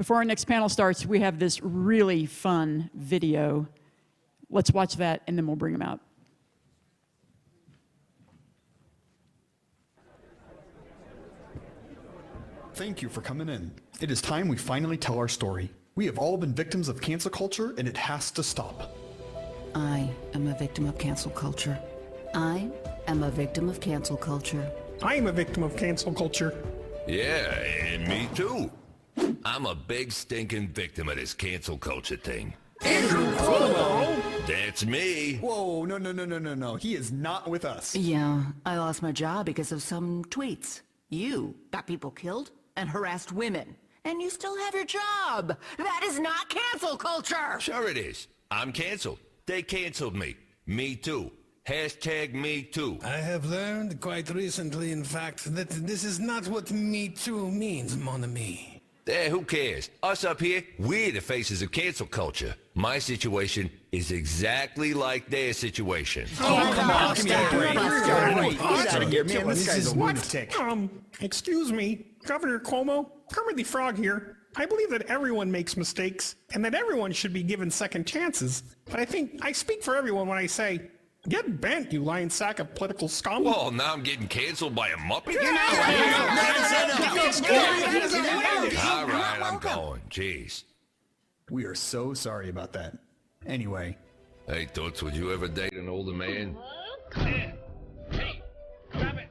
Before our next panel starts, we have this really fun video. Let's watch that, and then we'll bring them out. Thank you for coming in. It is time we finally tell our story. We have all been victims of cancel culture, and it has to stop. I am a victim of cancel culture. I am a victim of cancel culture. I am a victim of cancel culture. Yeah, and me too. I'm a big stinking victim of this cancel culture thing. Andrew Cuomo! That's me. Whoa, no. He is not with us. Yeah, I lost my job because of some tweets. You got people killed and harassed women, and you still have your job. That is not cancel culture! Sure it is. I'm canceled. They canceled me. Me too. Hashtag me too. I have learned quite recently, in fact, that this is not what me too means, mon ami. Who cares? Us up here, we're the faces of cancel culture. My situation is exactly like their situation. Oh, come on, give me a break. Get out of here, man. This guy's a lunatic. Excuse me, Governor Cuomo, Kermit the Frog here. I believe that everyone makes mistakes and that everyone should be given second chances. But I think I speak for everyone when I say, get bent, you lying sack of political scum. Well, now I'm getting canceled by a Muppet? All right, I'm going. Jeez. We are so sorry about that. Anyway. Hey, Toots, would you ever date an older man? Hey, grab it.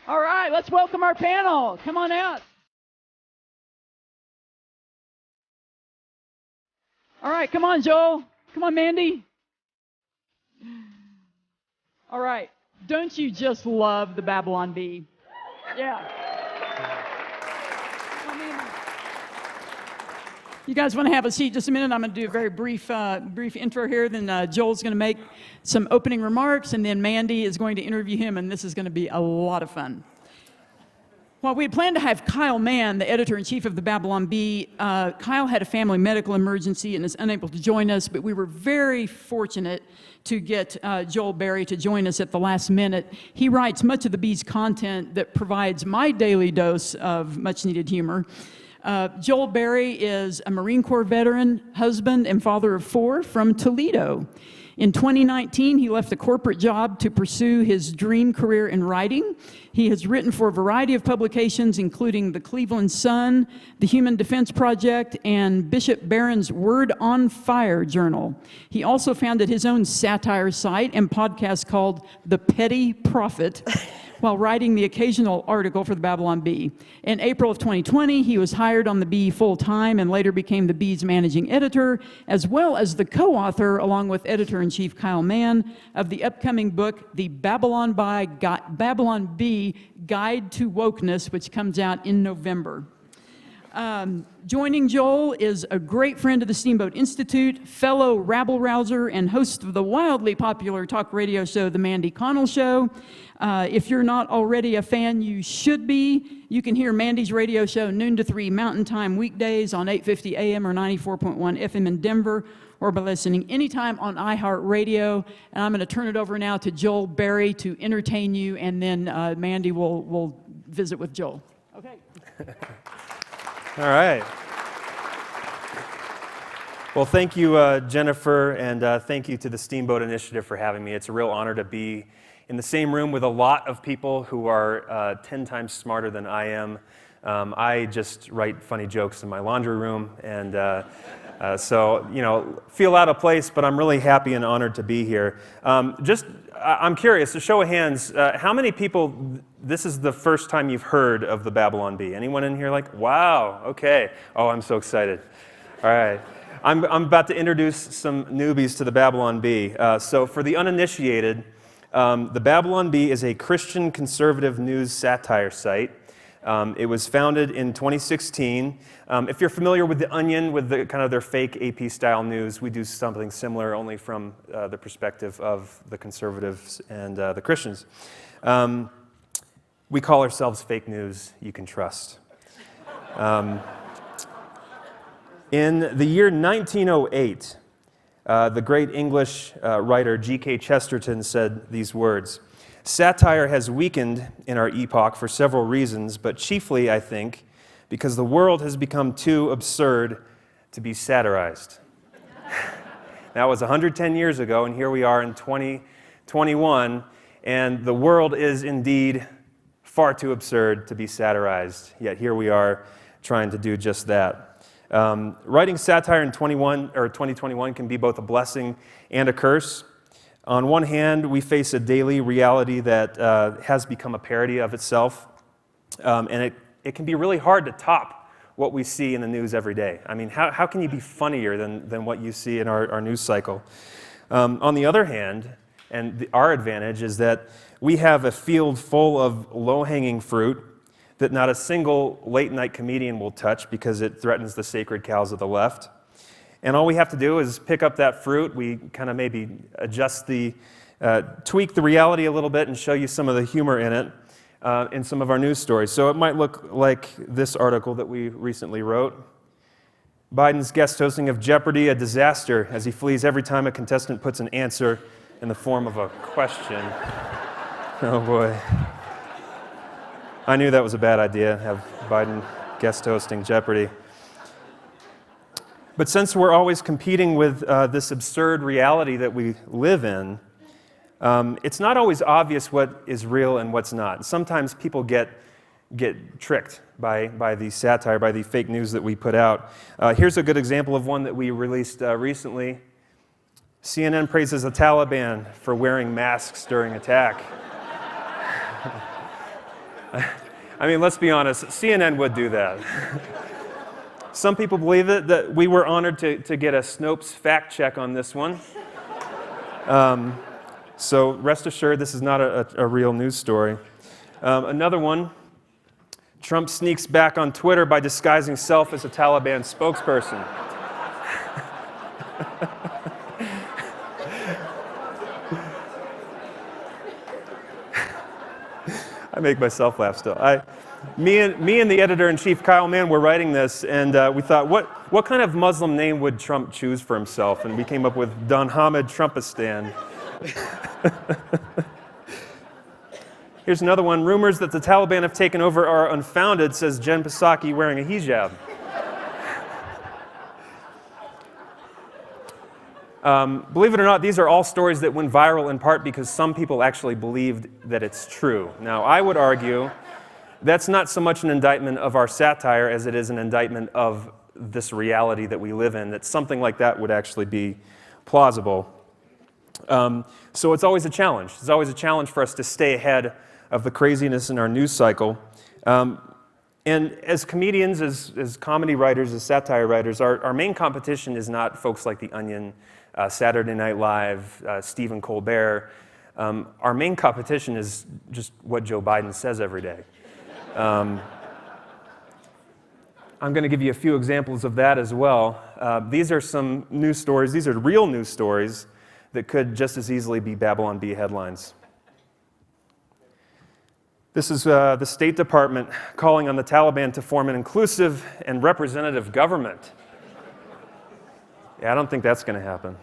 All right, let's welcome our panel. Come on out. All right, come on, Joel. Come on, Mandy. All right. Don't you just love the Babylon Bee? Yeah. You guys want to have a seat just a minute? I'm going to do a very brief intro here. Then Joel's going to make some opening remarks, and then Mandy is going to interview him, and this is going to be a lot of fun. While we had planned to have Kyle Mann, the editor-in-chief of the Babylon Bee, Kyle had a family medical emergency and is unable to join us, but we were very fortunate to get Joel Berry to join us at the last minute. He writes much of the Bee's content that provides my daily dose of much-needed humor. Joel Berry is a Marine Corps veteran, husband, and father of 4 from Toledo. In 2019, he left a corporate job to pursue his dream career in writing. He has written for a variety of publications, including the Cleveland Sun, the Human Defense Project, and Bishop Barron's Word on Fire journal. He also founded his own satire site and podcast called The Petty Prophet, while writing the occasional article for the Babylon Bee. In April of 2020, he was hired on the Bee full-time and later became the Bee's managing editor, as well as the co-author, along with editor-in-chief Kyle Mann, of the upcoming book, The Babylon Bee Guide to Wokeness, which comes out in November. Joining Joel is a great friend of the Steamboat Institute, fellow rabble-rouser, and host of the wildly popular talk radio show, The Mandy Connell Show. If you're not already a fan, you should be. You can hear Mandy's radio show noon to 3 Mountain Time weekdays on 850 AM or 94.1 FM in Denver, or by listening anytime on iHeartRadio. And I'm going to turn it over now to Joel Berry to entertain you, and then Mandy will visit with Joel. Okay. All right. Well, thank you, Jennifer, and thank you to the Steamboat Initiative for having me. It's a real honor to be in the same room with a lot of people who are 10 times smarter than I am. I just write funny jokes in my laundry room, and so, feel out of place, but I'm really happy and honored to be here. I'm curious, a show of hands, how many people, this is the first time you've heard of the Babylon Bee? Anyone in here like, wow, okay. Oh, I'm so excited. All right. I'm about to introduce some newbies to the Babylon Bee. So for the uninitiated, the Babylon Bee is a Christian conservative news satire site. It was founded in 2016. If you're familiar with The Onion, with the kind of their fake AP-style news, we do something similar, only from the perspective of the conservatives and the Christians. We call ourselves fake news you can trust. In the year 1908, the great English writer G.K. Chesterton said these words: Satire has weakened in our epoch for several reasons, but chiefly, I think, because the world has become too absurd to be satirized. That was 110 years ago, and here we are in 2021, and the world is indeed far too absurd to be satirized, yet here we are trying to do just that. Writing satire in 2021 can be both a blessing and a curse. On one hand, we face a daily reality that has become a parody of itself, and it can be really hard to top what we see in the news every day. I mean, how can you be funnier than what you see in our news cycle? On the other hand, and our advantage is that we have a field full of low-hanging fruit that not a single late-night comedian will touch because it threatens the sacred cows of the left. And all we have to do is pick up that fruit. We kind of maybe tweak the reality a little bit and show you some of the humor in it in some of our news stories. So it might look like this article that we recently wrote. Biden's guest hosting of Jeopardy, a disaster as he flees every time a contestant puts an answer in the form of a question. Oh boy. I knew that was a bad idea, have Biden guest hosting Jeopardy. But since we're always competing with this absurd reality that we live in, it's not always obvious what is real and what's not. Sometimes people get tricked by the satire, by the fake news that we put out. Here's a good example of one that we released recently. CNN praises the Taliban for wearing masks during attack. I mean, let's be honest, CNN would do that. Some people believe it, that we were honored to get a Snopes fact check on this one. So rest assured, this is not a real news story. Another one, Trump sneaks back on Twitter by disguising himself as a Taliban spokesperson. I make myself laugh still. Me and the editor-in-chief, Kyle Mann, were writing this, and we thought, what kind of Muslim name would Trump choose for himself? And we came up with Don Hamid Trumpistan. Here's another one. Rumors that the Taliban have taken over are unfounded, says Jen Psaki wearing a hijab. Believe it or not, these are all stories that went viral in part because some people actually believed that it's true. Now, I would argue that's not so much an indictment of our satire as it is an indictment of this reality that we live in, that something like that would actually be plausible. So it's always a challenge. It's always a challenge for us to stay ahead of the craziness in our news cycle. And as comedians, as comedy writers, as satire writers, our main competition is not folks like The Onion, Saturday Night Live, Stephen Colbert. Our main competition is just what Joe Biden says every day. I'm going to give you a few examples of that as well. These are some news stories. These are real news stories that could just as easily be Babylon Bee headlines. This is the State Department calling on the Taliban to form an inclusive and representative government. Yeah, I don't think that's going to happen.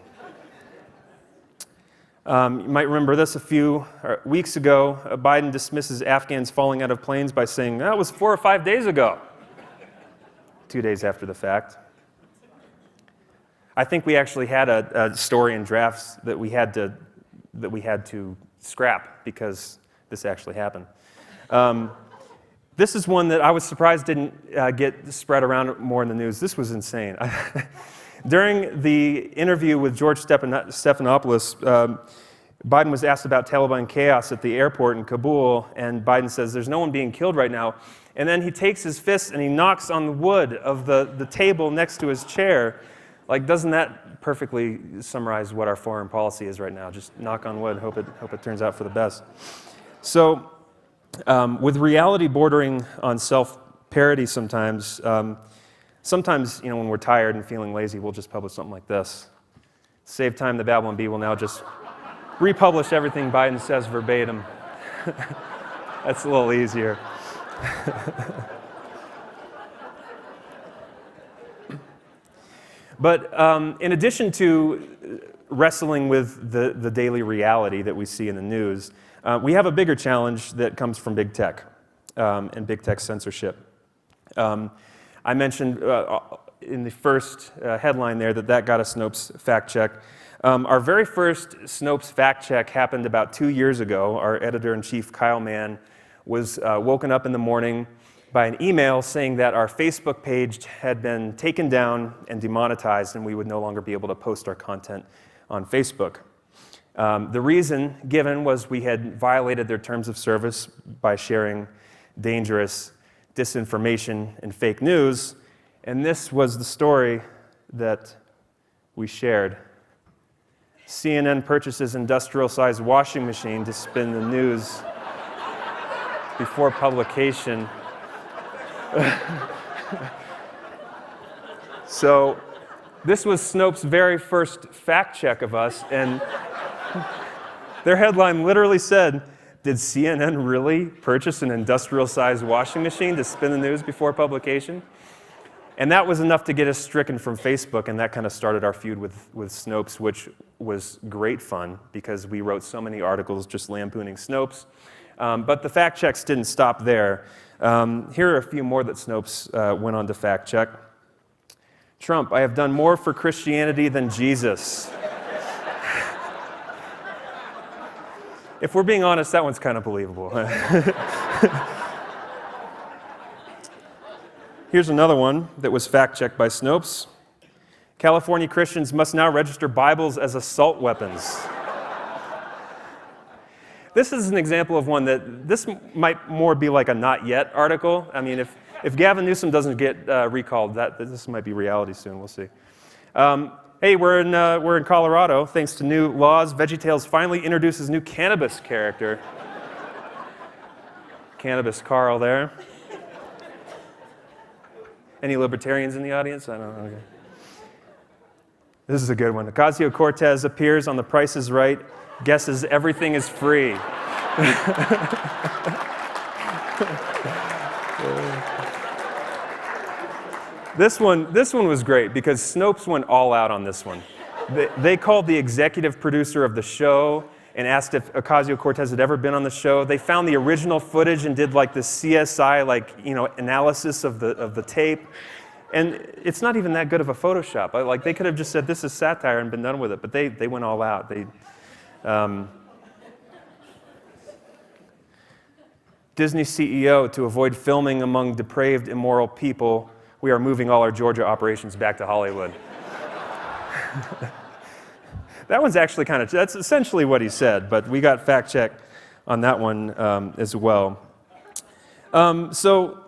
You might remember this a few weeks ago. Biden dismisses Afghans falling out of planes by saying, that was 4 or 5 days ago. 2 days after the fact. I think we actually had a story in drafts that we had to scrap because this actually happened. This is one that I was surprised didn't get spread around more in the news. This was insane. During the interview with George Stephanopoulos, Biden was asked about Taliban chaos at the airport in Kabul, and Biden says, there's no one being killed right now. And then he takes his fist and he knocks on the wood of the table next to his chair. Like, doesn't that perfectly summarize what our foreign policy is right now? Just knock on wood, hope it turns out for the best. So, with reality bordering on self-parody sometimes, when we're tired and feeling lazy, we'll just publish something like this. Save time, the Babylon Bee will now just republish everything Biden says verbatim. That's a little easier. But in addition to wrestling with the daily reality that we see in the news, we have a bigger challenge that comes from big tech and big tech censorship. I mentioned in the first headline there that got a Snopes fact check. Our very first Snopes fact check happened about 2 years ago. Our editor-in-chief, Kyle Mann, was woken up in the morning by an email saying that our Facebook page had been taken down and demonetized, and we would no longer be able to post our content on Facebook. The reason given was we had violated their terms of service by sharing dangerous disinformation and fake news, and this was the story that we shared. CNN purchases industrial-sized washing machine to spin the news before publication. So this was Snopes' very first fact check of us, and their headline literally said, "Did CNN really purchase an industrial-sized washing machine to spin the news before publication?" And that was enough to get us stricken from Facebook, and that kind of started our feud with Snopes, which was great fun because we wrote so many articles just lampooning Snopes. But the fact checks didn't stop there. Here are a few more that Snopes went on to fact check. Trump, I have done more for Christianity than Jesus. If we're being honest, that one's kind of believable. Here's another one that was fact-checked by Snopes. California Christians must now register Bibles as assault weapons. This is an example of one that this might more be like a not yet article. I mean, if Gavin Newsom doesn't get recalled, this might be reality soon. We'll see. Hey, we're in Colorado. Thanks to new laws, VeggieTales finally introduces new cannabis character. Cannabis Carl there. Any libertarians in the audience? I don't know. Okay. This is a good one. Ocasio-Cortez appears on The Price is Right, guesses everything is free. This one was great because Snopes went all out on this one. They called the executive producer of the show and asked if Ocasio-Cortez had ever been on the show. They found the original footage and did like the CSI analysis of the tape. And it's not even that good of a Photoshop. Like they could have just said this is satire and been done with it, but they went all out. Disney CEO, to avoid filming among depraved, immoral people, we are moving all our Georgia operations back to Hollywood. That one's actually that's essentially what he said, but we got fact check on that one as well. So,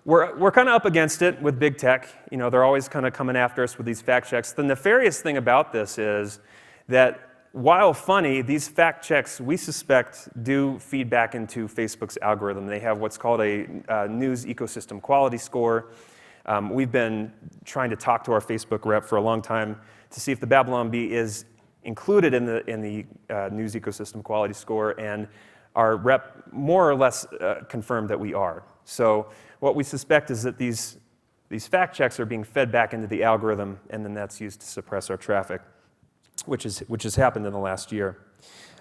we're kind of up against it with big tech. They're always kind of coming after us with these fact checks. The nefarious thing about this is that while funny, these fact checks, we suspect, do feed back into Facebook's algorithm. They have what's called a news ecosystem quality score. We've been trying to talk to our Facebook rep for a long time to see if the Babylon Bee is included in the news ecosystem quality score, and our rep more or less confirmed that we are. So what we suspect is that these fact checks are being fed back into the algorithm, and then that's used to suppress our traffic, which has happened in the last year.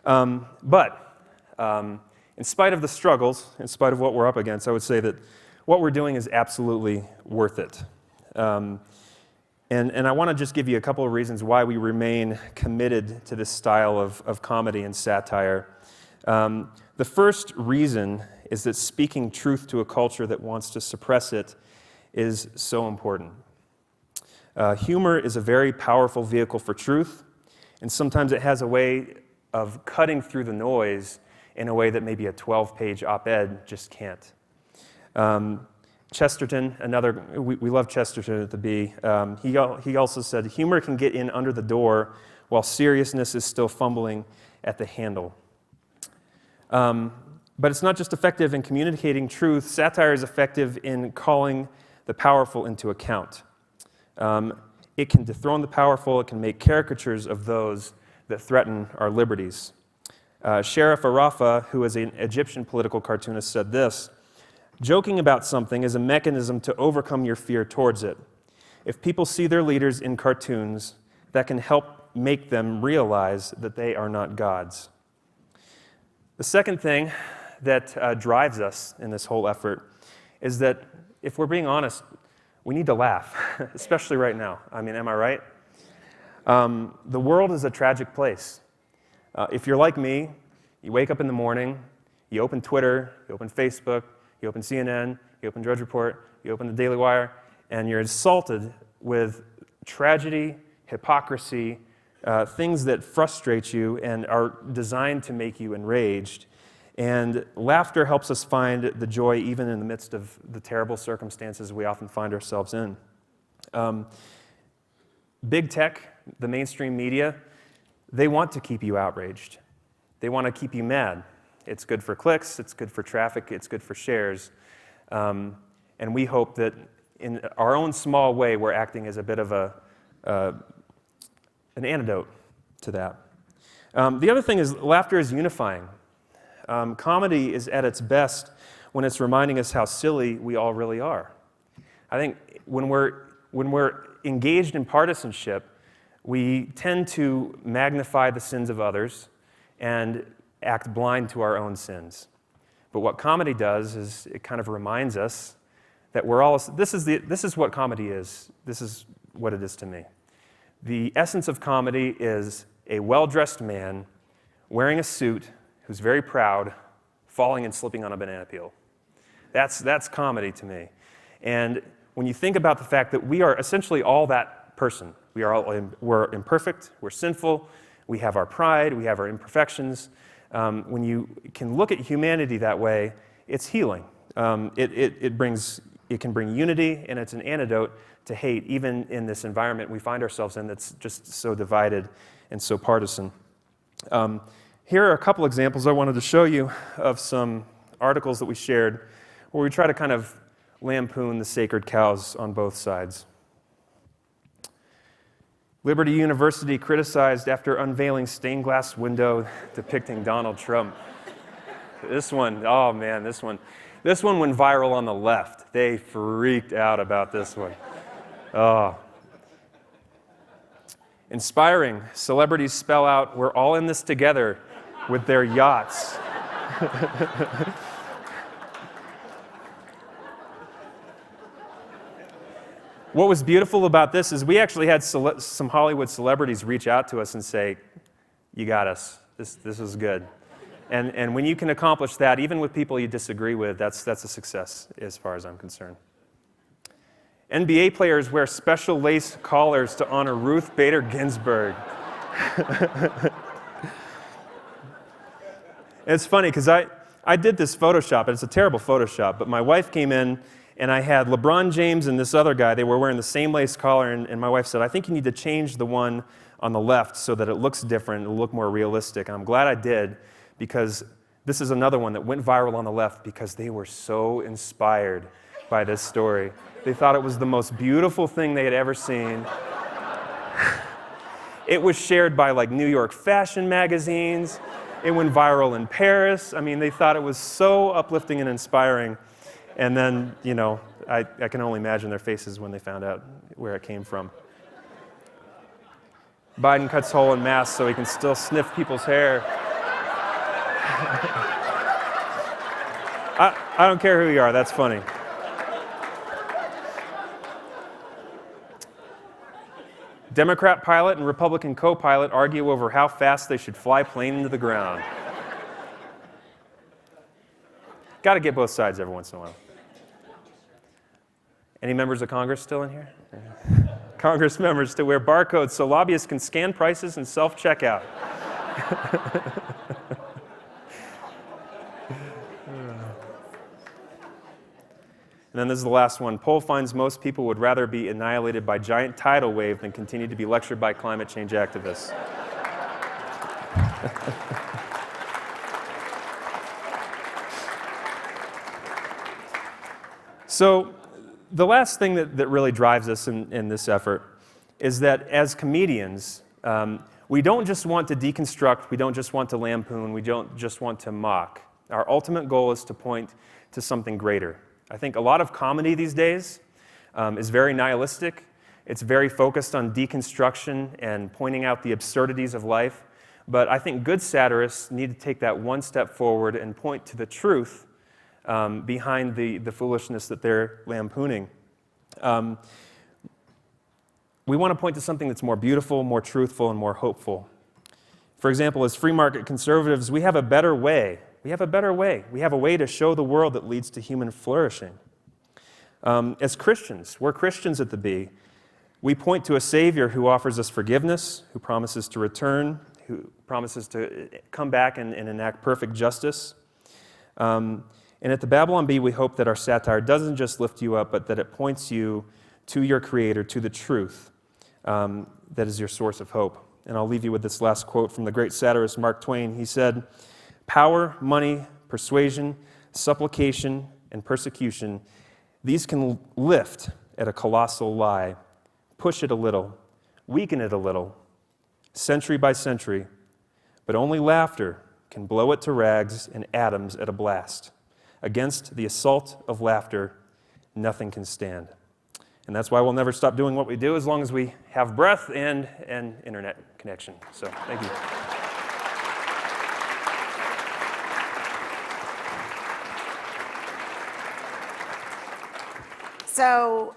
But in spite of the struggles, in spite of what we're up against, I would say that what we're doing is absolutely worth it. And I want to just give you a couple of reasons why we remain committed to this style of comedy and satire. The first reason is that speaking truth to a culture that wants to suppress it is so important. Humor is a very powerful vehicle for truth, and sometimes it has a way of cutting through the noise in a way that maybe a 12-page op-ed just can't. Chesterton, we love Chesterton at the Bee. He also said, humor can get in under the door while seriousness is still fumbling at the handle. But it's not just effective in communicating truth. Satire is effective in calling the powerful into account. It can dethrone the powerful. It can make caricatures of those that threaten our liberties. Sheriff Arafa, who is an Egyptian political cartoonist, said this: joking about something is a mechanism to overcome your fear towards it. If people see their leaders in cartoons, that can help make them realize that they are not gods. The second thing that drives us in this whole effort is that, if we're being honest, we need to laugh, especially right now. I mean, am I right? The world is a tragic place. If you're like me, you wake up in the morning, you open Twitter, you open Facebook, you open CNN, you open Drudge Report, you open the Daily Wire, and you're assaulted with tragedy, hypocrisy, things that frustrate you and are designed to make you enraged. And laughter helps us find the joy even in the midst of the terrible circumstances we often find ourselves in. Big tech, the mainstream media, they want to keep you outraged. They want to keep you mad. It's good for clicks, it's good for traffic, it's good for shares. And we hope that in our own small way, we're acting as a bit of an antidote to that. The other thing is laughter is unifying. Comedy is at its best when it's reminding us how silly we all really are. I think when we're engaged in partisanship, we tend to magnify the sins of others and act blind to our own sins. But what comedy does is it kind of reminds us that we're all, this is what comedy is. This is what it is to me. The essence of comedy is a well-dressed man wearing a suit who's very proud, falling and slipping on a banana peel. That's comedy to me. And when you think about the fact that we are essentially all that person, we're imperfect, we're sinful, we have our pride, we have our imperfections. When you can look at humanity that way, it's healing. It can bring unity, and it's an antidote to hate, even in this environment we find ourselves in that's just so divided and so partisan. Here are a couple examples I wanted to show you of some articles that we shared where we try to kind of lampoon the sacred cows on both sides. Liberty University criticized after unveiling stained glass window depicting Donald Trump. This one, oh man, this one went viral on the left. They freaked out about this one. Oh. Inspiring. Celebrities spell out, "We're all in this together," with their yachts. What was beautiful about this is we actually had some Hollywood celebrities reach out to us and say, "You got us. This is good." And when you can accomplish that, even with people you disagree with, that's a success as far as I'm concerned. NBA players wear special lace collars to honor Ruth Bader Ginsburg. It's funny because I did this Photoshop, and it's a terrible Photoshop, but my wife came in and I had LeBron James and this other guy. They were wearing the same lace collar, and my wife said, "I think you need to change the one on the left so that it looks different, it'll look more realistic." And I'm glad I did, because this is another one that went viral on the left because they were so inspired by this story. They thought it was the most beautiful thing they had ever seen. It was shared by like New York fashion magazines. It went viral in Paris. I mean, they thought it was so uplifting and inspiring. And then, you know, I can only imagine their faces when they found out where it came from. Biden cuts hole in mask so he can still sniff people's hair. I don't care who you are, that's funny. Democrat pilot and Republican co-pilot argue over how fast they should fly plane into the ground. Got to get both sides every once in a while. Any members of Congress still in here? Congress members to wear barcodes so lobbyists can scan prices and self-checkout. And then this is the last one. Poll finds most people would rather be annihilated by giant tidal wave than continue to be lectured by climate change activists. So the last thing that really drives us in this effort is that as comedians, we don't just want to deconstruct, we don't just want to lampoon, we don't just want to mock. Our ultimate goal is to point to something greater. I think a lot of comedy these days is very nihilistic. It's very focused on deconstruction and pointing out the absurdities of life. But I think good satirists need to take that one step forward and point to the truth behind the foolishness that they're lampooning. We want to point to something that's more beautiful, more truthful, and more hopeful. For example, as free market conservatives, we have a better way. We have a better way. We have a way to show the world that leads to human flourishing. As Christians, we're Christians at the Bee. We point to a Savior who offers us forgiveness, who promises to return, who promises to come back and enact perfect justice. And at the Babylon Bee, we hope that our satire doesn't just lift you up, but that it points you to your Creator, to the truth that is your source of hope. And I'll leave you with this last quote from the great satirist Mark Twain. He said, "Power, money, persuasion, supplication, and persecution, these can lift at a colossal lie, push it a little, weaken it a little, century by century, but only laughter can blow it to rags and atoms at a blast. Against the assault of laughter, nothing can stand." And that's why we'll never stop doing what we do as long as we have breath and an internet connection. So, thank you. So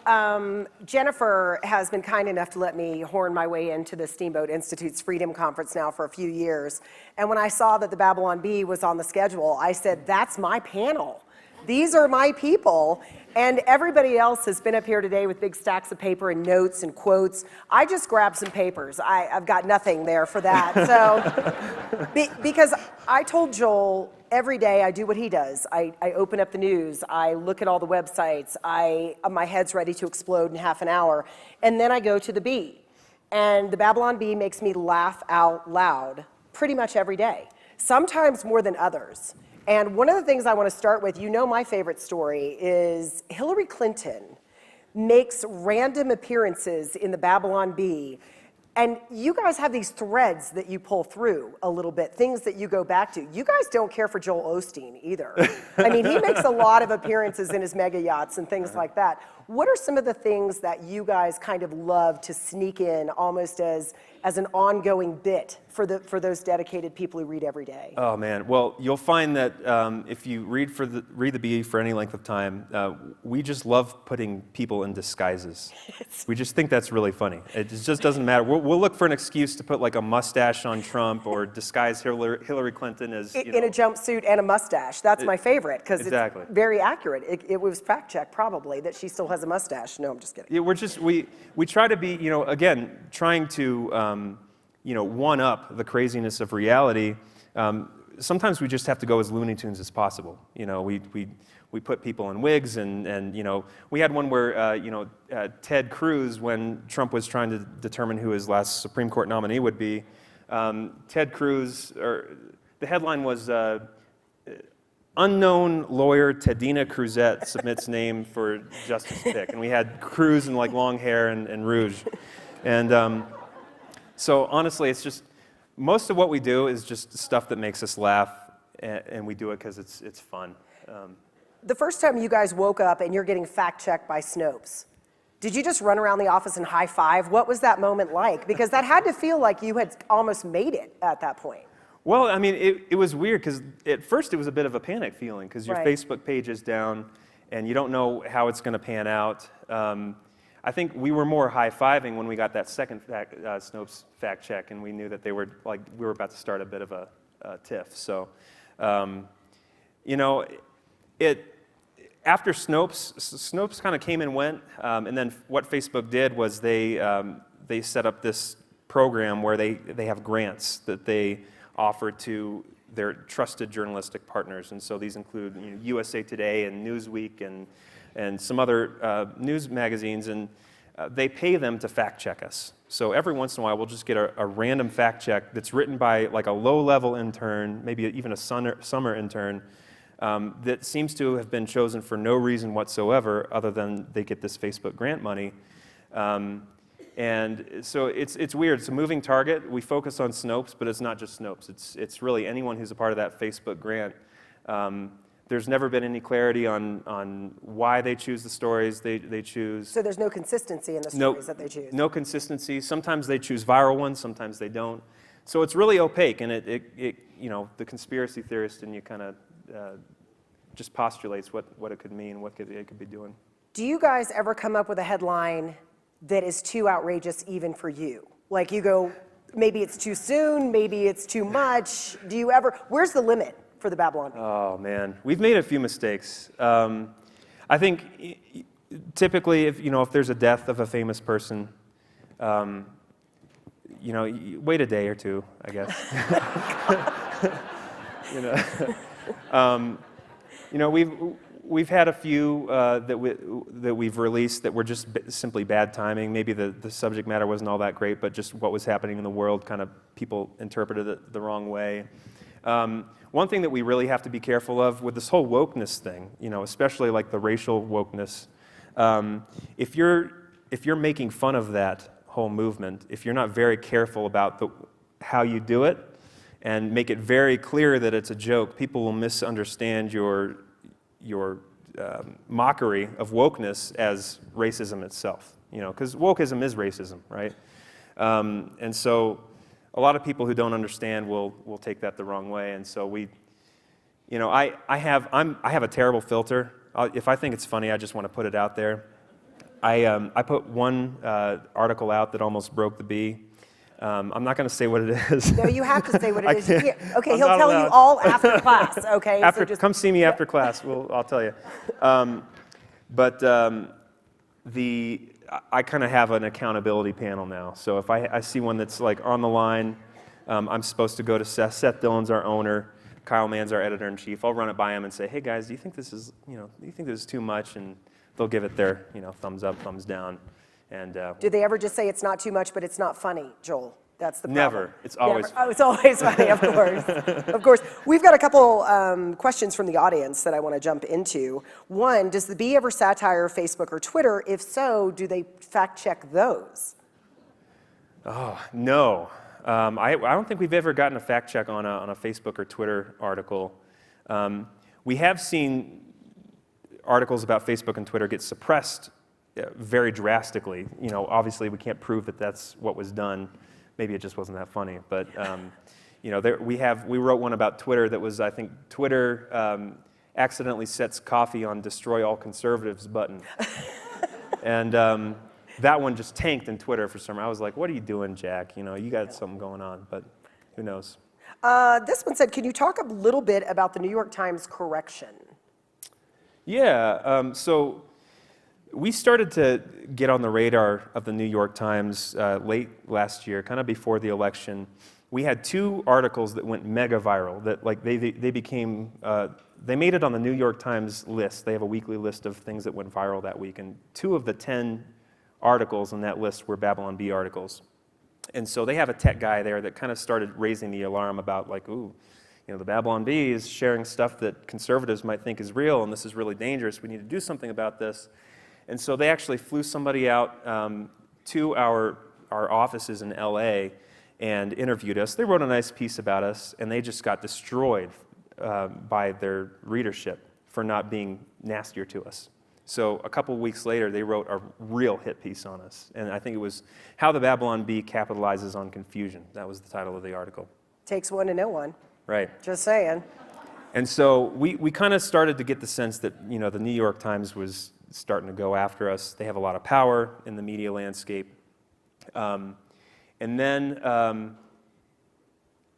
Jennifer has been kind enough to let me horn my way into the Steamboat Institute's Freedom Conference now for a few years. And when I saw that the Babylon Bee was on the schedule, I said, that's my panel. These are my people. And everybody else has been up here today with big stacks of paper and notes and quotes. I just grabbed some papers. I've got nothing there for that. So, because I told Joel, every day I do what he does. I open up the news, I look at all the websites, my head's ready to explode in half an hour, and then I go to the Bee. And the Babylon Bee makes me laugh out loud pretty much every day, sometimes more than others. And one of the things I want to start with, you know my favorite story, is Hillary Clinton makes random appearances in the Babylon Bee. And you guys have these threads that you pull through a little bit, things that you go back to. You guys don't care for Joel Osteen either. I mean, he makes a lot of appearances in his mega yachts and things like that. What are some of the things that you guys kind of love to sneak in almost as an ongoing bit for those dedicated people who read every day? Oh man, well you'll find that if you read the Bee for any length of time, we just love putting people in disguises. We just think that's really funny. It just doesn't matter. We'll look for an excuse to put like a mustache on Trump or disguise Hillary Clinton as in a jumpsuit and a mustache. That's my favorite because exactly. It's very accurate. It was fact checked probably that she still has a mustache. No, I'm just kidding. Yeah, we try to be, again, trying to one up the craziness of reality. Sometimes we just have to go as Looney Tunes as possible. We put people in wigs and we had one where Ted Cruz, when Trump was trying to determine who his last Supreme Court nominee would be, Ted Cruz, or the headline was unknown lawyer Tedina Cruzette submits name for justice pick, and we had Cruz in like long hair and rouge, and so honestly, it's just most of what we do is just stuff that makes us laugh, and we do it because it's fun. The first time you guys woke up and you're getting fact-checked by Snopes, did you just run around the office and high-five? What was that moment like? Because that had to feel like you had almost made it at that point. Well, I mean, it was weird because at first it was a bit of a panic feeling because your Right. Facebook page is down and you don't know how it's going to pan out. I think we were more high-fiving when we got that second Snopes fact check, and we knew that we were about to start a bit of a tiff. So, after Snopes kind of came and went, and then what Facebook did was they set up this program where they have grants that they offer to their trusted journalistic partners, and so these include USA Today and Newsweek and some other news magazines, and they pay them to fact check us. So every once in a while, we'll just get a random fact check that's written by like a low-level intern, maybe even a summer intern, that seems to have been chosen for no reason whatsoever other than they get this Facebook grant money. And so it's weird. It's a moving target. We focus on Snopes, but it's not just Snopes. It's really anyone who's a part of that Facebook grant. There's never been any clarity on why they choose the stories they choose. So there's no consistency in the stories that they choose. No consistency. Sometimes they choose viral ones, sometimes they don't. So it's really opaque, and it you know, the conspiracy theorist in you kind of just postulates what it could mean, what it could be doing. Do you guys ever come up with a headline that is too outrageous even for you? Like you go, maybe it's too soon, maybe it's too much. Do you ever, where's the limit for the Babylon Bee? Oh man, we've made a few mistakes. I think typically, if there's a death of a famous person, you wait a day or two, I guess. We've had a few that we've released that were just simply bad timing. Maybe the subject matter wasn't all that great, but just what was happening in the world, kind of people interpreted it the wrong way. One thing that we really have to be careful of with this whole wokeness thing, especially like the racial wokeness, if you're making fun of that whole movement, if you're not very careful about how you do it and make it very clear that it's a joke, people will misunderstand your mockery of wokeness as racism itself, because wokeism is racism, right? And so a lot of people who don't understand will take that the wrong way, and so I have a terrible filter. If I think it's funny, I just want to put it out there. I put one article out that almost broke the bee. I'm not going to say what it is. No, you have to say what it is. You can't. Okay, I'm he'll not tell you allowed. all after class, okay? Come see me after class. I'll tell you. I kind of have an accountability panel now. So if I see one that's like on the line, I'm supposed to go to Seth. Seth Dillon's our owner. Kyle Mann's our editor-in-chief. I'll run it by him and say, hey guys, do you think this is too much? And they'll give it their, thumbs up, thumbs down. And do they ever just say it's not too much, but it's not funny, Joel? That's the problem. Never. It's always funny. Oh, it's always funny, of course. Of course. We've got a couple questions from the audience that I want to jump into. One, does the Bee ever satire Facebook or Twitter? If so, do they fact check those? Oh, no. I don't think we've ever gotten a fact check on a Facebook or Twitter article. We have seen articles about Facebook and Twitter get suppressed very drastically. Obviously we can't prove that that's what was done. Maybe it just wasn't that funny. But we wrote one about Twitter that was, I think, Twitter accidentally sets coffee on destroy all conservatives button. And that one just tanked in Twitter for some reason. I was like, what are you doing, Jack? You got something going on, but who knows? This one said, can you talk a little bit about the New York Times correction? Yeah, so we started to get on the radar of the New York Times late last year, kind of before the election. We had two articles that went mega viral, that they became, they made it on the New York Times list. They have a weekly list of things that went viral that week, and 2 of the 10 articles on that list were Babylon Bee articles. And so they have a tech guy there that kind of started raising the alarm about the Babylon Bee is sharing stuff that conservatives might think is real, and this is really dangerous. We need to do something about this. And so they actually flew somebody out to our offices in LA and interviewed us. They wrote a nice piece about us, and they just got destroyed by their readership for not being nastier to us. So a couple weeks later, they wrote a real hit piece on us. And I think it was How the Babylon Bee Capitalizes on Confusion. That was the title of the article. Takes one to know one. Right. Just saying. And so we kind of started to get the sense that, the New York Times was starting to go after us. They have a lot of power in the media landscape. And then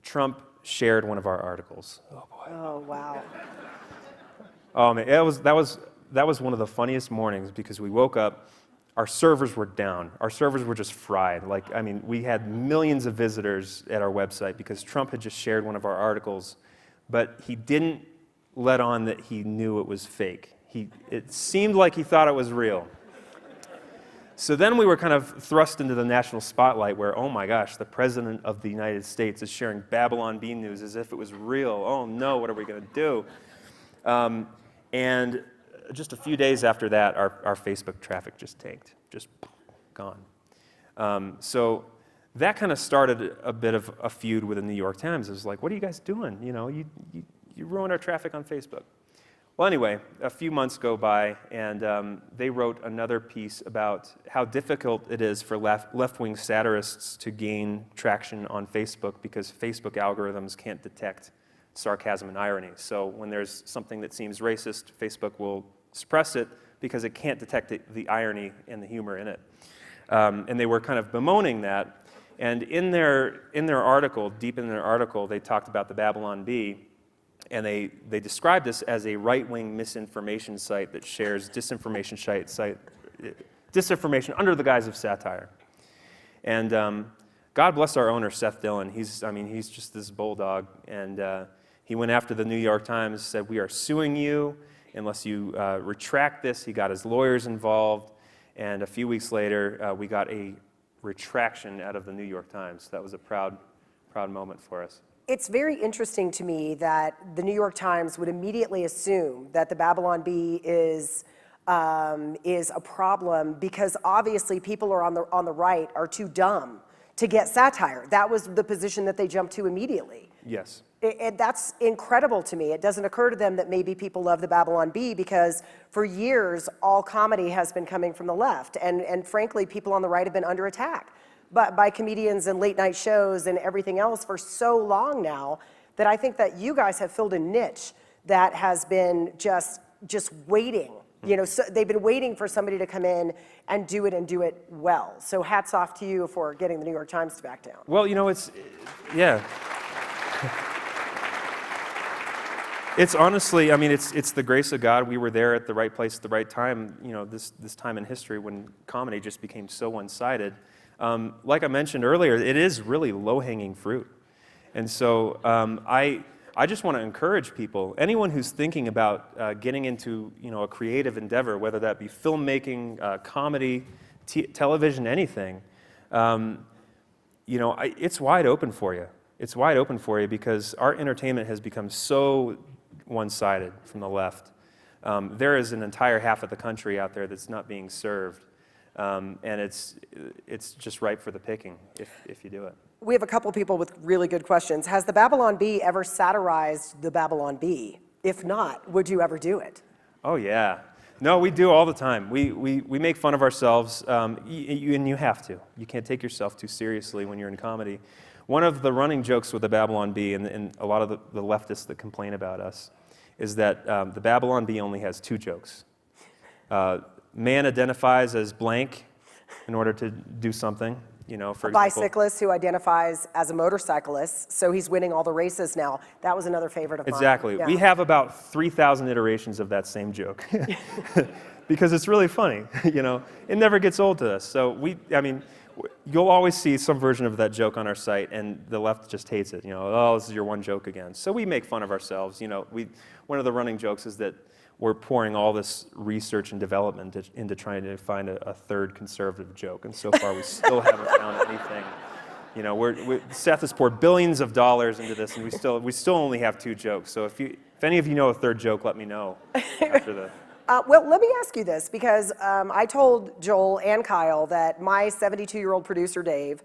Trump shared one of our articles. Oh, boy. Oh, wow. Oh, man, that was one of the funniest mornings because we woke up, our servers were down. Our servers were just fried. We had millions of visitors at our website because Trump had just shared one of our articles, but he didn't let on that he knew it was fake. It seemed like he thought it was real. So then we were kind of thrust into the national spotlight where, oh my gosh, the President of the United States is sharing Babylon Bee news as if it was real. Oh no, what are we going to do? And just a few days after that, our Facebook traffic just tanked, just gone. So that kind of started a bit of a feud with the New York Times. It was like, what are you guys doing? You ruined our traffic on Facebook. Well, anyway, a few months go by, and they wrote another piece about how difficult it is for left-wing satirists to gain traction on Facebook because Facebook algorithms can't detect sarcasm and irony. So when there's something that seems racist, Facebook will suppress it because it can't detect the irony and the humor in it. And they were kind of bemoaning that. And in their article, deep in their article, they talked about the Babylon Bee. And they described this as a right-wing misinformation site that shares disinformation under the guise of satire. And God bless our owner, Seth Dillon. He's just this bulldog. And he went after the New York Times, said, "We are suing you unless you retract this." He got his lawyers involved. And a few weeks later, we got a retraction out of the New York Times. That was a proud moment for us. It's very interesting to me that the New York Times would immediately assume that the Babylon Bee is a problem because obviously people are on the right are too dumb to get satire. That was the position that they jumped to immediately. Yes. That's incredible to me. It doesn't occur to them that maybe people love the Babylon Bee because for years all comedy has been coming from the left, and frankly people on the right have been under attack but by comedians and late night shows and everything else for so long now that I think that you guys have filled a niche that has been just waiting. So they've been waiting for somebody to come in and do it well. So hats off to you for getting the New York Times to back down. Well, yeah. It's honestly, it's the grace of God. We were there at the right place at the right time, this time in history when comedy just became so one-sided. Like I mentioned earlier, it is really low-hanging fruit. And so I just want to encourage people, anyone who's thinking about getting into a creative endeavor, whether that be filmmaking, comedy, television, anything, it's wide open for you. It's wide open for you because our entertainment has become so one-sided from the left. There is an entire half of the country out there that's not being served. And it's just ripe for the picking if you do it. We have a couple people with really good questions. Has the Babylon Bee ever satirized the Babylon Bee? If not, would you ever do it? Oh, yeah. No, we do all the time. We make fun of ourselves, and you have to. You can't take yourself too seriously when you're in comedy. One of the running jokes with the Babylon Bee, and a lot of the leftists that complain about us, is that the Babylon Bee only has two jokes. Man identifies as blank in order to do something, for example. A bicyclist who identifies as a motorcyclist, so he's winning all the races now. That was another favorite of mine. Exactly. Yeah. We have about 3,000 iterations of that same joke because it's really funny, It never gets old to us. So you'll always see some version of that joke on our site, and the left just hates it. Oh, this is your one joke again. So we make fun of ourselves. One of the running jokes is that we're pouring all this research and development into trying to find a third conservative joke, and so far we still haven't found anything. Seth has poured billions of dollars into this, and we still only have two jokes. So if any of you know a third joke, let me know after the. Well, let me ask you this, because I told Joel and Kyle that my 72-year-old producer, Dave,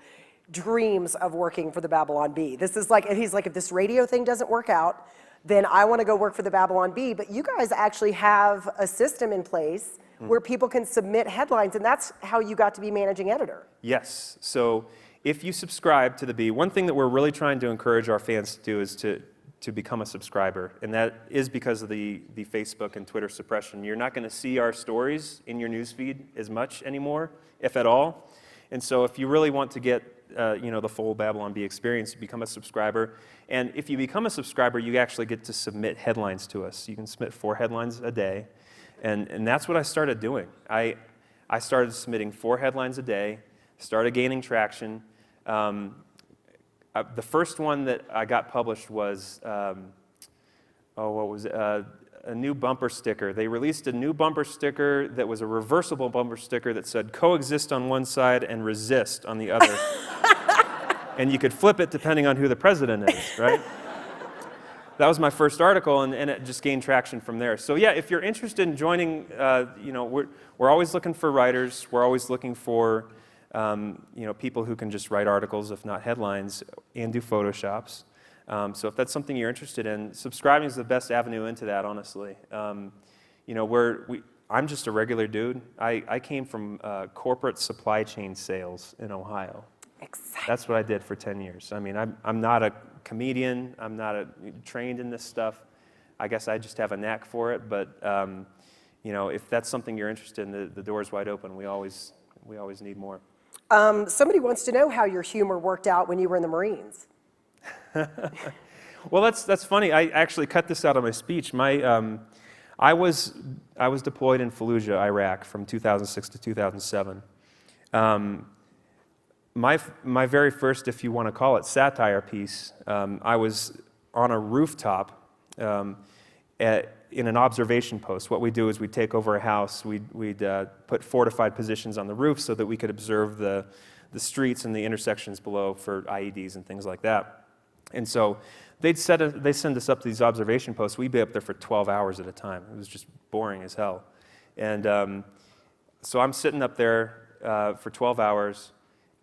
dreams of working for the Babylon Bee. He's like, if this radio thing doesn't work out, then I want to go work for the Babylon Bee. But you guys actually have a system in place where people can submit headlines, and that's how you got to be managing editor. Yes. So if you subscribe to the Bee, one thing that we're really trying to encourage our fans to do is to become a subscriber, and that is because of the Facebook and Twitter suppression. You're not going to see our stories in your newsfeed as much anymore, if at all. And so if you really want to get the full Babylon Bee experience, become a subscriber. And if you become a subscriber, you actually get to submit headlines to us. You can submit 4 headlines a day, and that's what I started doing. I started submitting 4 headlines a day, started gaining traction. The first one that I got published was, what was it? A new bumper sticker. They released a new bumper sticker that was a reversible bumper sticker that said coexist on one side and resist on the other. And you could flip it depending on who the president is, right? That was my first article, and it just gained traction from there. So yeah, if you're interested in joining, we're always looking for writers. We're always looking for people who can just write articles, if not headlines, and do photoshops. So if that's something you're interested in, subscribing is the best avenue into that, honestly. You know, I'm just a regular dude. I came from corporate supply chain sales in Ohio. Exactly. That's what I did for 10 years. I mean, I'm not a comedian. I'm not trained in this stuff. I guess I just have a knack for it. But you know, if that's something you're interested in, the door's wide open. We always need more. Somebody wants to know how your humor worked out when you were in the Marines. Well, that's funny. I actually cut this out of my speech. I was deployed in Fallujah, Iraq, from 2006 to 2007. My very first, if you want to call it, satire piece, I was on a rooftop in an observation post. What we do is we take over a house. We'd put fortified positions on the roof so that we could observe the streets and the intersections below for IEDs and things like that. And so they send us up to these observation posts. We'd be up there for 12 hours at a time. It was just boring as hell. And so I'm sitting up there for 12 hours,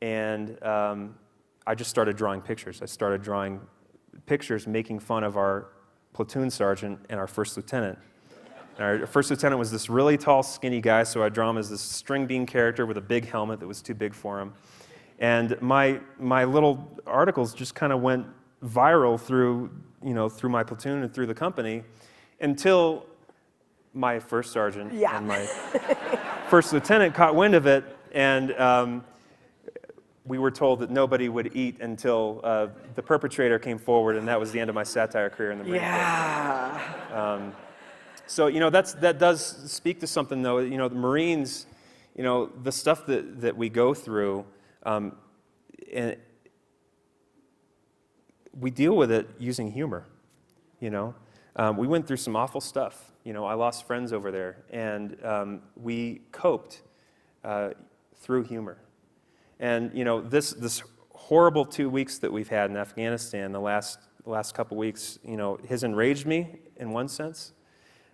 and I just started drawing pictures. I started drawing pictures making fun of our platoon sergeant and our first lieutenant. And our first lieutenant was this really tall, skinny guy, so I draw him as this string bean character with a big helmet that was too big for him. And my little articles just kind of went viral through my platoon and through the company until my first sergeant and my first lieutenant caught wind of it, and we were told that nobody would eat until the perpetrator came forward, and that was the end of my satire career in the Marine Corps. So, you know, that does speak to something, though. You know, the Marines, you know, the stuff that we go through, and we deal with it using humor, you know. We went through some awful stuff. You know, I lost friends over there, and we coped through humor. And, you know, this horrible 2 weeks that we've had in Afghanistan, the last couple weeks, you know, has enraged me in one sense,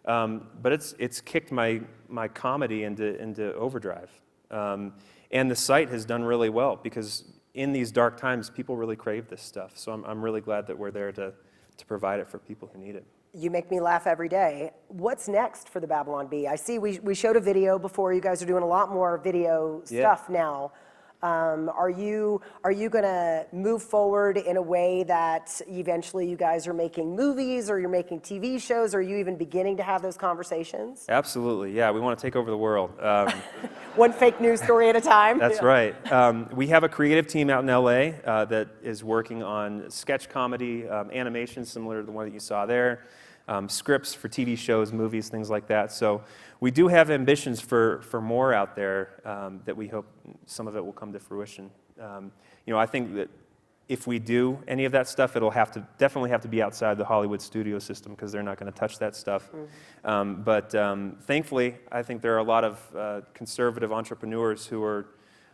but it's kicked my comedy into overdrive. And the site has done really well because in these dark times, people really crave this stuff. So I'm really glad that we're there to provide it for people who need it. You make me laugh every day. What's next for the Babylon Bee? I see we showed a video before. You guys are doing a lot more video stuff now. Are you going to move forward in a way that eventually you guys are making movies, or you're making TV shows, or are you even beginning to have those conversations? Absolutely, yeah. We want to take over the world. One fake news story at a time. That's right. We have a creative team out in LA that is working on sketch comedy, animation similar to the one that you saw there, scripts for TV shows, movies, things like that. So we do have ambitions for more out there that we hope some of it will come to fruition. You know, I think that if we do any of that stuff, it'll definitely have to be outside the Hollywood studio system because they're not going to touch that stuff. But thankfully, I think there are a lot of conservative entrepreneurs who are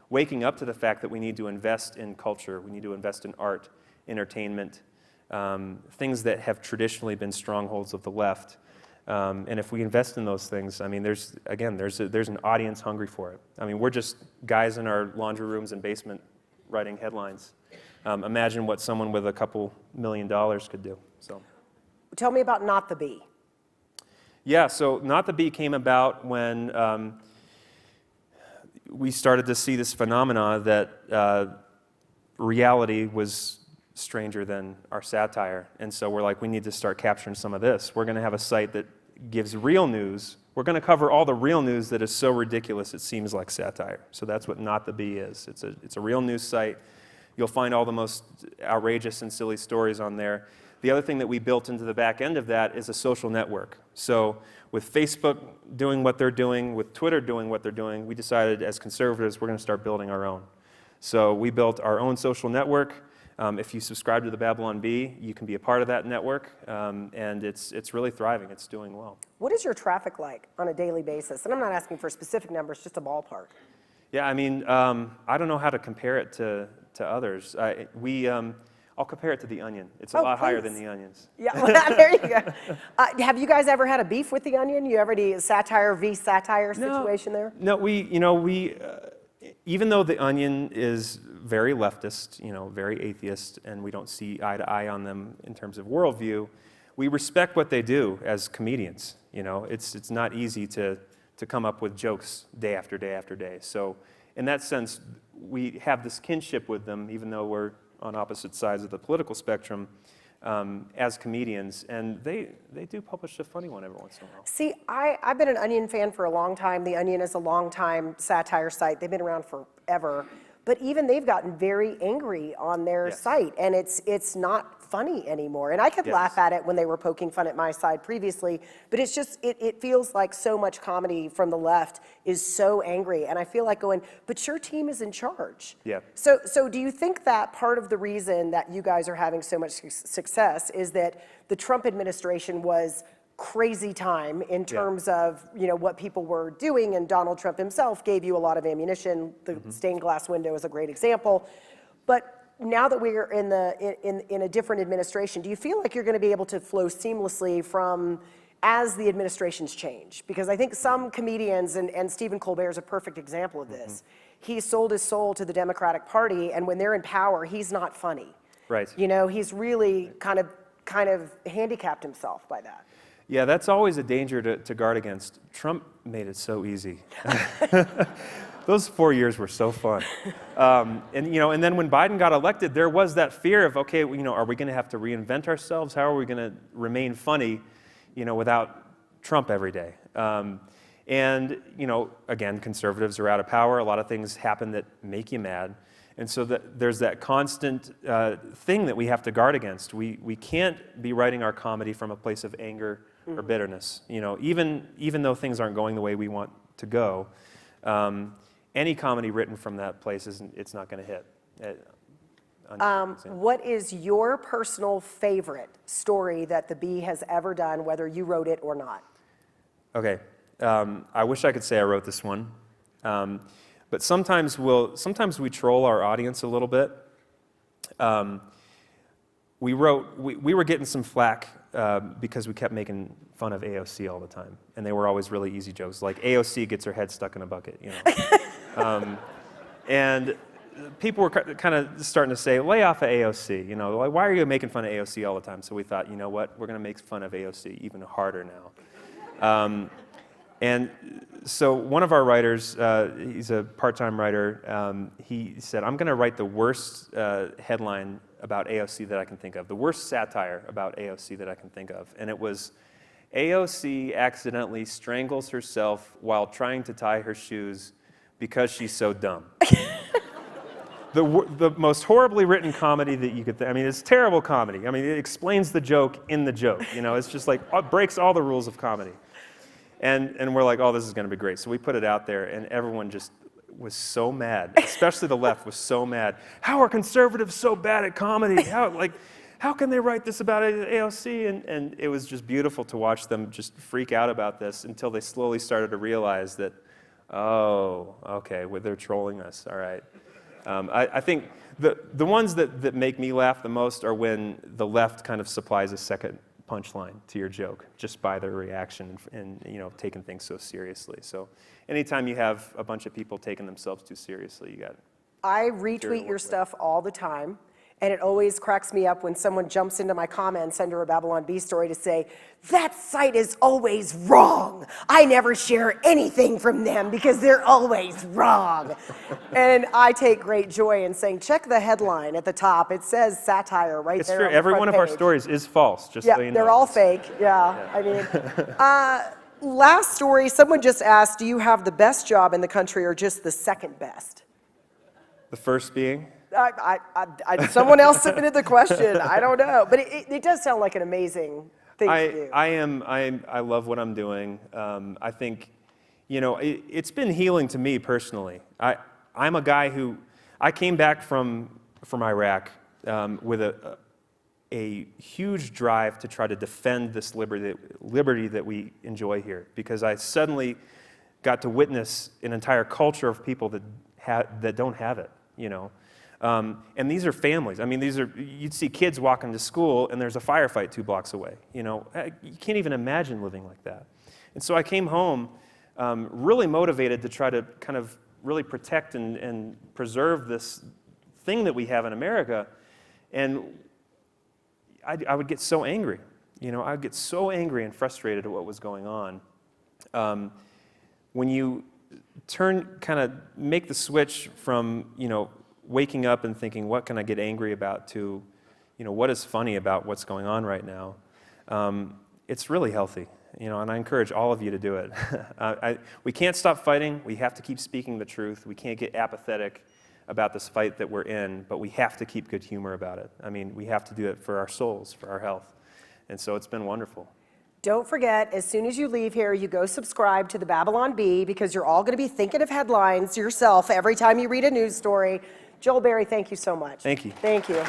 waking up to the fact that we need to invest in culture, we need to invest in art, entertainment, things that have traditionally been strongholds of the left. And if we invest in those things, I mean, there's an audience hungry for it. I mean, we're just guys in our laundry rooms and basement writing headlines. Imagine what someone with a couple $1 million could do. So, Tell me about Not the Bee. Yeah, so Not the Bee came about when we started to see this phenomena that reality was stranger than our satire. And so we're like, we need to start capturing some of this. We're going to have a site that gives real news. We're going to cover all the real news that is so ridiculous it seems like satire. So that's what Not the Bee is. It's a real news site. You'll find all the most outrageous and silly stories on there. The other thing that we built into the back end of that is a social network. So with Facebook doing what they're doing, with Twitter doing what they're doing, we decided as conservatives we're going to start building our own. So we built our own social network. If you subscribe to the Babylon Bee, you can be a part of that network, and it's really thriving. It's doing well. What is your traffic like on a daily basis? And I'm not asking for specific numbers, just a ballpark. Yeah, I mean, I don't know how to compare it to others. I'll compare it to The Onion. It's a lot higher than The Onion's. Yeah, well, there you go. Have you guys ever had a beef with The Onion? You ever any satire v. satire situation there? No, we even though The Onion is very leftist, very atheist, and we don't see eye to eye on them in terms of worldview, we respect what they do as comedians. It's not easy to come up with jokes day after day after day. So in that sense, we have this kinship with them, even though we're on opposite sides of the political spectrum, as comedians, and they do publish a funny one every once in a while. See, I've been an Onion fan for a long time. The Onion is a long-time satire site. They've been around forever. But even they've gotten very angry on their site, and it's not funny anymore. And I could laugh at it when they were poking fun at my side previously, but it's just, it feels like so much comedy from the left is so angry. And I feel like going, but your team is in charge. Yeah. So do you think that part of the reason that you guys are having so much success is that the Trump administration was crazy time in terms of what people were doing, and Donald Trump himself gave you a lot of ammunition. The stained glass window is a great example. But now that we're in a different administration, do you feel like you're going to be able to flow seamlessly from as the administrations change? Because I think some comedians, and Stephen Colbert is a perfect example of this, he sold his soul to the Democratic Party, and when they're in power, he's not funny. Right. He's really kind of handicapped himself by that. Yeah, that's always a danger to guard against. Trump made it so easy. Those 4 years were so fun. And then when Biden got elected, there was that fear of, okay, are we going to have to reinvent ourselves? How are we going to remain funny, without Trump every day? And again, conservatives are out of power. A lot of things happen that make you mad. And so there's that constant thing that we have to guard against. We can't be writing our comedy from a place of anger or bitterness. Even though things aren't going the way we want to go, any comedy written from that place it's not going to hit. What is your personal favorite story that the Bee has ever done, whether you wrote it or not? Okay, I wish I could say I wrote this one, but sometimes we troll our audience a little bit. We were getting some flack because we kept making fun of AOC all the time, and they were always really easy jokes, like AOC gets her head stuck in a bucket, and people were kind of starting to say, lay off of AOC, like, why are you making fun of AOC all the time? So we thought, you know what, we're going to make fun of AOC even harder now. And so one of our writers, he's a part-time writer, he said, I'm going to write the worst headline about AOC that I can think of, the worst satire about AOC that I can think of. And it was, AOC accidentally strangles herself while trying to tie her shoes because she's so dumb. The most horribly written comedy that you could think. I mean, it's terrible comedy. I mean, it explains the joke in the joke. It's just like, it breaks all the rules of comedy. And we're like, oh, this is going to be great. So we put it out there, and everyone just was so mad, especially the left was so mad. How are conservatives so bad at comedy? How can they write this about AOC? And it was just beautiful to watch them just freak out about this until they slowly started to realize that, oh, okay, well, they're trolling us, all right. I think the ones that make me laugh the most are when the left kind of supplies a second punchline to your joke just by their reaction and taking things so seriously. So anytime you have a bunch of people taking themselves too seriously, you got it. I retweet your stuff all the time, and it always cracks me up when someone jumps into my comments under a Babylon Bee story to say, that site is always wrong. I never share anything from them because they're always wrong. And I take great joy in saying, check the headline at the top. It says satire right it's there. True. On the Every front one of page. our stories is false, just yeah, so you know. They're all fake. Yeah. I mean, last story, someone just asked, do you have the best job in the country or just the second best? The first being? Someone else submitted the question. I don't know, but it does sound like an amazing thing to do. I love what I'm doing. I think, it's been healing to me personally. I'm a guy who, I came back from Iraq with a huge drive to try to defend this liberty that we enjoy here, because I suddenly got to witness an entire culture of people that don't have it, And these are families. I mean, you'd see kids walking to school and there's a firefight 2 blocks away. You can't even imagine living like that. And so I came home really motivated to try to kind of really protect and preserve this thing that we have in America. And I would get so angry. I would get so angry and frustrated at what was going on. When you make the switch from, waking up and thinking, what can I get angry about, to, what is funny about what's going on right now, it's really healthy. And I encourage all of you to do it. We can't stop fighting. We have to keep speaking the truth. We can't get apathetic about this fight that we're in, but we have to keep good humor about it. I mean, we have to do it for our souls, for our health. And so it's been wonderful. Don't forget, as soon as you leave here, you go subscribe to the Babylon Bee, because you're all going to be thinking of headlines yourself every time you read a news story. Joel Berry, thank you so much. Thank you. Thank you.